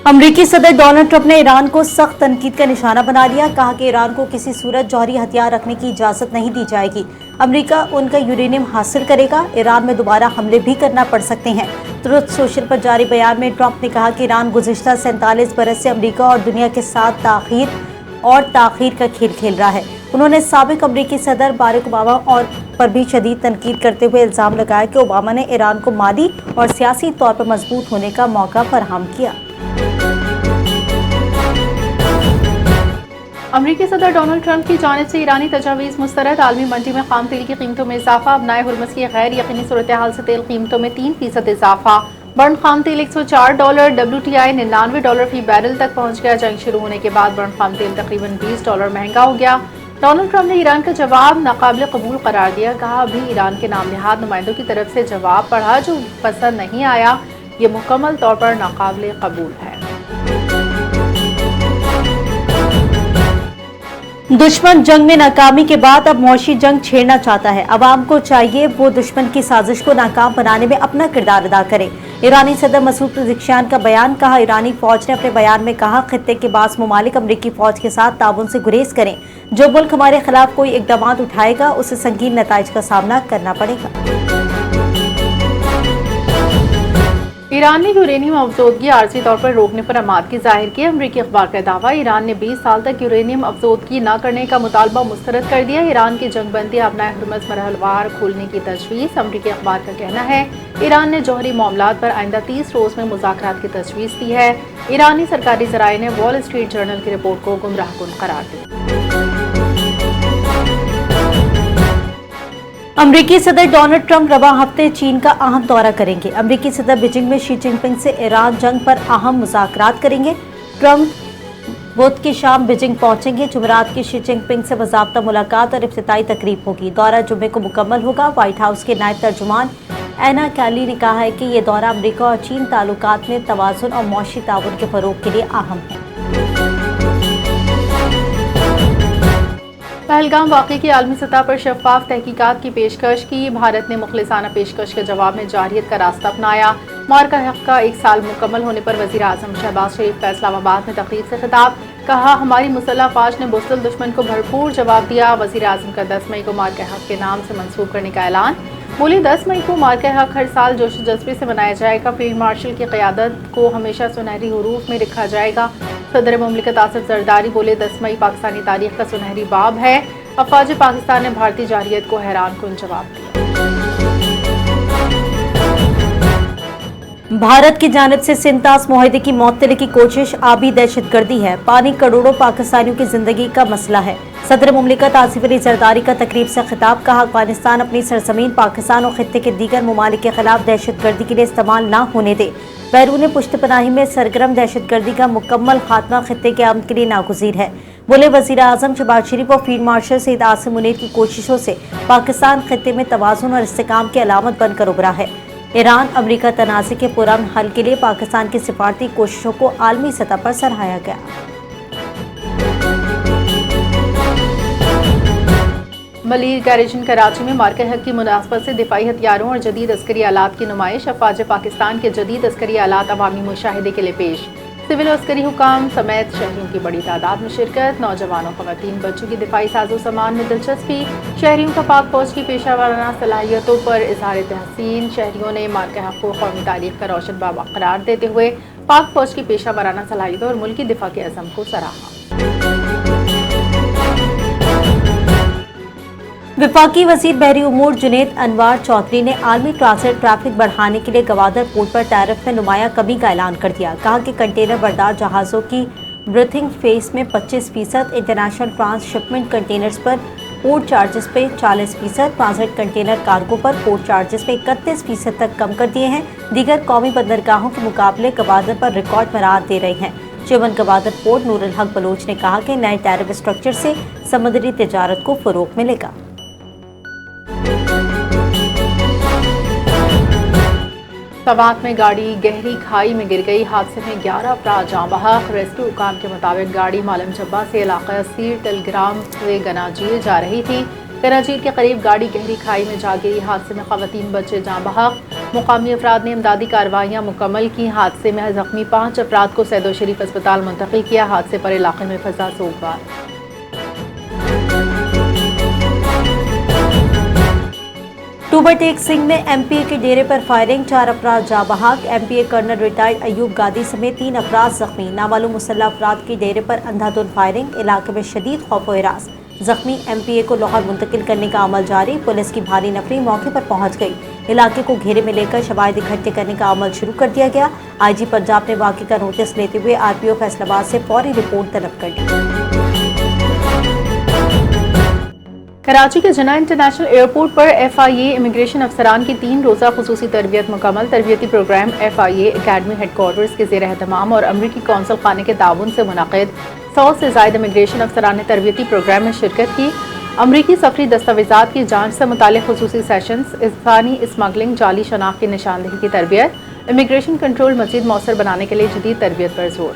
अमरीकी सदर Donald Trump ने ईरान को सख्त तनकीद का निशाना बना लिया। कहा कि ईरान को किसी सूरत जौहरी हथियार रखने की इजाजत नहीं दी जाएगी। अमरीका उनका यूरेनियम हासिल करेगा। ईरान में दोबारा हमले भी करना पड़ सकते हैं। ट्रुथ सोशल पर जारी बयान में ट्रंप ने कहा कि ईरान गुज़िश्ता 47 बरस से अमरीका और दुनिया के साथ ताख़ीर का खेल खेल रहा है। उन्होंने साबिक अमरीकी सदर बाराक ओबामा पर भी शदीद तनकीद करते हुए इल्ज़ाम लगाया कि ओबामा ने ईरान को माली और सियासी तौर पर मजबूत होने का मौका फराहम किया। अमरीकी सदर डोनाल्ड ट्रंप की जानिब से ईरानी तजावीज़ मुस्तरद। आलमी मंडी में खाम तेल की कीमतों में इजाफा। अपनाए हुर्मस की गैर यकीनी सूरत हाल से तेल कीमतों में 3% इजाफा। बर्न खाम तेल $104, WTI $99 फी बैरल तक पहुंच गया। जंग शुरू होने के बाद बर्न खाम तेल तकरीबन $20 महंगा हो गया। डोनाल्ड ट्रंप ने ईरान का जवाब नाकाबिल कबूल करार दिया। कहा, अभी ईरान के नाम नहाद नुमाइंदों की तरफ से जवाब पढ़ा जो पसंद नहीं आया। ये मुकम्मल तौर पर नाकाबिल कबूल है। दुश्मन जंग में नाकामी के बाद अब मौशी जंग छेड़ना चाहता है। अवाम को चाहिए वो दुश्मन की साजिश को नाकाम बनाने में अपना किरदार अदा करे। ईरानी सदर मसूद पेज़ेश्कियान का बयान। कहा, ईरानी फौज ने अपने बयान में कहा, खित्ते के बास ममालिक अमरीकी फौज के साथ ताउन से गुरेज करें। जो मुल्क हमारे खिलाफ कोई इक़दामात उठाएगा उसे संगीन नताइज का सामना करना पड़ेगा। ईरान ने यूरेनियम अफजोदगी आर्जी तौर पर रोकने पर आमादगी जाहिर की। अमरीकी अखबार का दावा, ईरान ने 20 साल तक यूरेनियम अफजोदगी न करने का मुतालबा मुस्तरद कर दिया। ईरान की जंगबंदी अपना हुर्मस मरहलवार खोलने की तजवीज़। अमरीकी अखबार का कहना है, ईरान ने जौहरी मामलात पर आइंदा 30 रोज में मुज़ाकरात की तजवीज़ दी है। ईरानी सरकारी ज़राए ने वॉल स्ट्रीट जर्नल की रिपोर्ट को गुमराहकुन करार दिया। अमरीकी सदर डोनाल्ड ट्रंप रवा हफ्ते चीन का अहम दौरा करेंगे। अमरीकी सदर बीजिंग में शी जिनपिंग से ईरान जंग पर अहम मुज़ाकरात करेंगे। ट्रंप बुध की शाम बीजिंग पहुंचेंगे। जुमेरात की शी जिनपिंग से बाज़ाब्ता मुलाकात और इफ्तिताई तकरीब होगी। दौरा जुम्मे को मुकम्मल होगा। व्हाइट हाउस के नायब तर्जुमान एना कैली ने कहा है कि ये दौरा अमरीका और चीन ताल्लुकात में तवाज़ुन और मौशी ताउन के फ़रोग़ के लिए अहम है। पहलगाम वाक़े की आलमी सतह पर शफाफ तहकीकात की पेशकश की। भारत ने मुखलिसाना पेशकश के जवाब में जारियत का रास्ता अपनाया। मार्का हक़ का 1 साल मुकम्मल होने पर वज़ीर आज़म शहबाज शरीफ का इस्लामाबाद में तकरीर से खिताब। कहा, हमारी मुसल्लह फ़ौज ने बुज़दिल दुश्मन को भरपूर जवाब दिया। वज़ीर आज़म का 10 मई को मार्का हक़ के नाम से मंसूब करने का ऐलान। बोली, 10 मई को मार्का हक़ हर साल जोश जज्बे से मनाया जाएगा। फील्ड मार्शल की क़यादत को हमेशा सुनहरी हुरूफ में लिखा जाएगा। सदर मुमलिकत आसिफ जरदारी बोले, 10 मई पाकिस्तानी तारीख का सुनहरी बाब है। अफ़वाज पाकिस्तान ने भारतीय जारियत को हैरान कुन जवाब दिया। भारत की जानिब से सिंतास मुआहदे की मुअत्तली की कोशिश आबी दहशतगर्दी है। पानी करोड़ों पाकिस्तानियों की जिंदगी का मसला है। सदर मुमलिकत आसिफ अली जरदारी का तकरीब से खिताब। कहा, अफगानिस्तान अपनी सरजमीन पाकिस्तान और खित्ते के दीगर ममालिक के खिलाफ दहशतगर्दी के लिए इस्तेमाल न होने दे। बैरून पुश्त पनाही में सरगर्म दहशतगर्दी का मुकम्मल खात्मा खित्ते के अमन के लिए नागुज़ीर है। बोले, वज़ीर आज़म शहबाज शरीफ और फील्ड मार्शल सईद आसिम मुनीर की कोशिशों से पाकिस्तान खित्ते में तवाज़ुन और इस्तेकाम की अलामत बनकर उभरा है। ईरान अमरीका तनाज़े के पुरअमन हल के लिए पाकिस्तान की सिफारती कोशिशों को आलमी सतह पर सराहा गया। मलिर गैरेजन कराची में मार्का हक़ की मुनासबत से दिफाई हथियारों और जदीद अस्करी आलात की नुमाइश। अफ़वाज पाकिस्तान के जदीद अस्करी आलात अवामी मुशाहिदे के लिए पेश। सिविल अस्करी हुकाम समेत शहरियों की बड़ी तादाद में शिरकत। नौजवानों, ख़वातीन, बच्चों की दिफाई साजो सामान में दिलचस्पी। शहरियों का पाक फौज की पेशा वाराना सलाहियतों पर इज़हार तहसीन। शहरियों ने मार्का हक़ को कौमी तारीख का रोशन बाब करार देते हुए पाक फौज की पेशा वाराना सलाहियतों और मुल्की दिफा के अज़म को सराहा। वफाकी वज़ीर बहरी उमूर जुनैद अनवार चौधरी ने आलमी ट्रैफिक बढ़ाने के लिए गवादर पोर्ट पर टैरिफ में नुमाया कमी का ऐलान कर दिया। कहा कि कंटेनर बरदार जहाज़ों की ब्रीथिंग फेस में 25%, इंटरनेशनल ट्रांसशिपमेंट कंटेनर्स पर पोर्ट चार्जेस पे 40%, ट्रांजिट कंटेनर कार्गो पर पोर्ट चार्जेस पे 31% तक कम कर दिए हैं। दीगर कौमी बंदरगाहों के मुकाबले गवादर पर रिकॉर्ड बरात दे रहे हैं। चेयरमैन गवादर पोर्ट नूरुल हक बलोच ने कहा कि नए टैरिफ स्ट्रक्चर से समुद्री तिजारत को फ़रोग़ मिलेगा। सवात में गाड़ी गहरी खाई में गिर गई। हादसे में 11 अफराद जाँ बहक। रेस्क्यू हुकाम के मुताबिक गाड़ी मालम जब्बा से इलाका सीर टेलीग्राम से गनाजीर जा रही थी। गनाजीर के करीब गाड़ी गहरी खाई में जा गिरी। हादसे में ख़वातीन, बच्चे जाँ बहक। مقامی افراد نے امدادی کارروائیاں مکمل کی. حادثے میں زخمی 5 افراد کو سید شریف اسپتال منتقل کیا. حادثے پر علاقے میں فضا سوگوار. ٹوبر ٹیک سنگھ میں ایم پی اے کے ڈیرے پر فائرنگ. 4 افراد جاں بحق. M P A colonel retired Ayub Gadi سمیت 3 افراد زخمی. نامعلوم مسلح افراد کے ڈیرے پر اندھا دھند فائرنگ. علاقے میں شدید خوف و ہراس. زخمی ایم پی اے کو لاہور منتقل کرنے کا عمل جاری. پولیس کی بھاری نفری موقع پر پہنچ گئی. علاقے کو گھیرے میں لے کر شواہد اکٹھے کرنے کا عمل شروع کر دیا گیا. آئی جی پنجاب نے واقعے کا نوٹس لیتے ہوئے آر پی او فیصل آباد سے فوری رپورٹ طلب کر دی. کراچی کے جناح انٹرنیشنل ایئرپورٹ پر ایف آئی اے امیگریشن افسران کی 3 روزہ خصوصی تربیت مکمل. تربیتی پروگرام ایف آئی اے اکیڈمی ہیڈ کوارٹرز کے زیر اہتمام اور امریکی قونصل خانے کے تعاون سے منعقد. 100 سے زائد امیگریشن افسران نے تربیتی پروگرام میں شرکت کی. امریکی سفری دستاویزات کی جانچ سے متعلق خصوصی سیشنز، انسانی اسمگلنگ، جعلی شناخت کی نشاندہی کی تربیت، امیگریشن کنٹرول مزید مؤثر بنانے کے لیے جدید تربیت پر زور.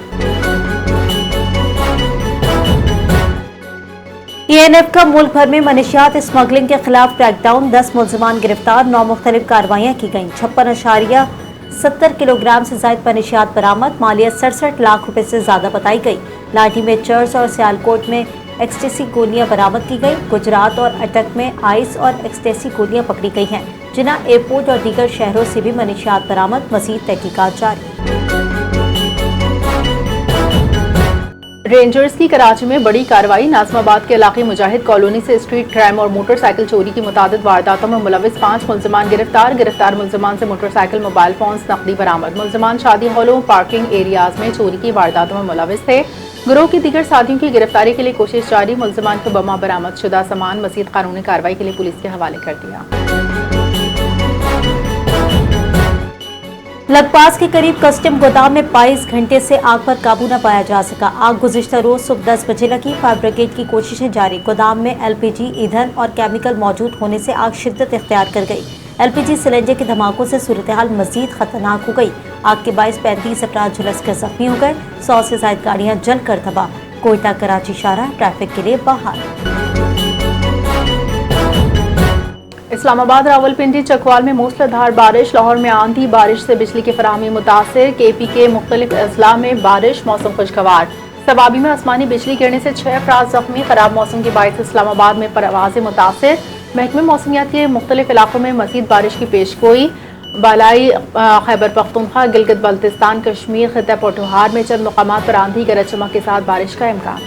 ای این ایف کا ملک بھر میں منشیات اسمگلنگ کے خلاف کریک ڈاؤن. 10 ملزمان گرفتار. 9 مختلف کارروائیاں کی گئیں. 56.70 کلو گرام سے زائد منشیات برآمد. مالیت 67 لاکھ روپے سے زیادہ بتائی گئی. لاٹھی میں چرس اور سیالکوٹ میں ایکسٹیسی گولیاں برآمد کی گئی. گجرات اور اٹک میں آئس اور ایکسٹیسی گولیاں پکڑی گئی ہیں. جناح ایئرپورٹ اور دیگر شہروں سے بھی منشیات برآمد. مزید تحقیقات جاری. رینجرز کی کراچی میں بڑی کارروائی. ناظم آباد کے علاقے مجاہد کالونی سے اسٹریٹ کرائم اور موٹر سائیکل چوری کی متعدد وارداتوں میں ملوث 5 ملزمان گرفتار. گرفتار ملزمان سے موٹر سائیکل، موبائل فونز، نقدی برآمد. ملزمان شادی ہالوں، پارکنگ ایریاز میں چوری کی وارداتوں میں ملوث تھے. گروہ کی دیگر ساتھیوں کی گرفتاری کے لیے کوشش جاری. ملزمان کو بما برآمد شدہ سامان مزید قانونی کارروائی کے لیے پولیس کے حوالے کر دیا. لگپاس کے قریب کسٹم گودام میں 22 گھنٹے سے آگ پر قابو نہ پایا جا سکا. آگ گزشتہ روز صبح 10 بجے لگی. فائر بریگیڈ کی کوششیں جاری. گودام میں ایل پی جی، ایندھن اور کیمیکل موجود ہونے سے آگ شدت اختیار کر گئی. ایل پی جی سلنڈر کے دھماکوں سے صورتحال مزید خطرناک ہو گئی. آگ کے باعث 35 افراد جھلس کر زخمی ہو گئے. 100 سے زائد گاڑیاں جل کر تباہ. کوئٹہ کراچی شاہراہ ٹریفک کے لیے بحال. اسلام آباد، راولپنڈی، چکوال میں موسلادھار بارش. لاہور میں آندھی بارش سے بجلی کی فراہمی متاثر. کے پی کے مختلف اضلاع میں بارش، موسم خوشگوار. سوابی میں آسمانی بجلی گرنے سے 6 افراد زخمی. خراب موسم کے باعث اسلام آباد میں پروازیں متاثر. محکمہ موسمیات کے مختلف علاقوں میں مزید بارش کی پیشگوئی. بالائی خیبر پختونخوا، گلگت بلتستان، کشمیر، خطہ پوٹھوہار میں چند مقامات پر آندھی گرج چمک کے ساتھ بارش کا امکان.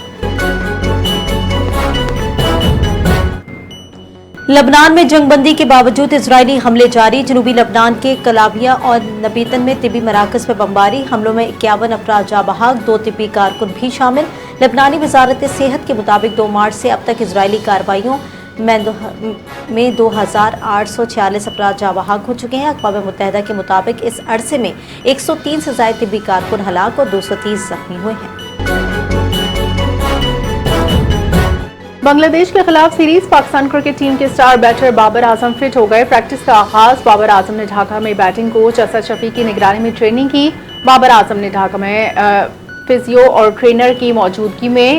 لبنان میں جنگ بندی کے باوجود اسرائیلی حملے جاری. جنوبی لبنان کے کلابیہ اور نبیتن میں طبی مراکز پر بمباری. حملوں میں 51 افراد جاں بحق، 2 طبی کارکن بھی شامل. لبنانی وزارت صحت کے مطابق 2 مارچ سے اب تک اسرائیلی کارروائیوں میں 2846 افراد جاں بحق ہو چکے ہیں. اقوام متحدہ کے مطابق اس عرصے میں 103 سے زائد طبی کارکن ہلاک اور 230 زخمی ہوئے ہیں. بنگلہ دیش کے خلاف سیریز. پاکستان کرکٹ ٹیم کے star better Babar Azam fit ہو گئے. پریکٹس کا آغاز. بابر اعظم نے ڈھاکہ میں بیٹنگ کوچ اسد شفیق کی نگرانی میں ٹریننگ کی. بابر اعظم نے ڈھاکہ میں فزیو اور ٹرینر کی موجودگی میں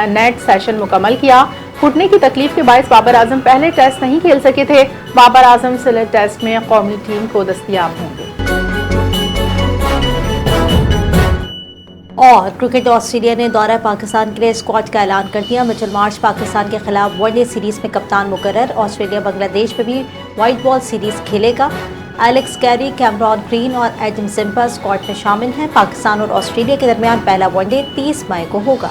نیٹ سیشن مکمل کیا. گھٹنے کی تکلیف کے باعث بابر اعظم پہلے ٹیسٹ نہیں کھیل سکے تھے. بابر اعظم سلیٹ ٹیسٹ میں قومی ٹیم کو دستیاب ہوں گے. اور کرکٹ آسٹریلیا نے دورہ پاکستان کے لیے اسکواڈ کا اعلان کر دیا. مچل مارچ پاکستان کے خلاف ون ڈے سیریز میں کپتان مقرر. آسٹریلیا بنگلہ دیش میں بھی وائٹ بال سیریز کھیلے گا. ایلیکس کیری، کیمرون گرین اور ایڈم زمپا اسکواڈ میں شامل ہیں. پاکستان اور آسٹریلیا کے درمیان پہلا ون ڈے 30 مئی کو ہوگا.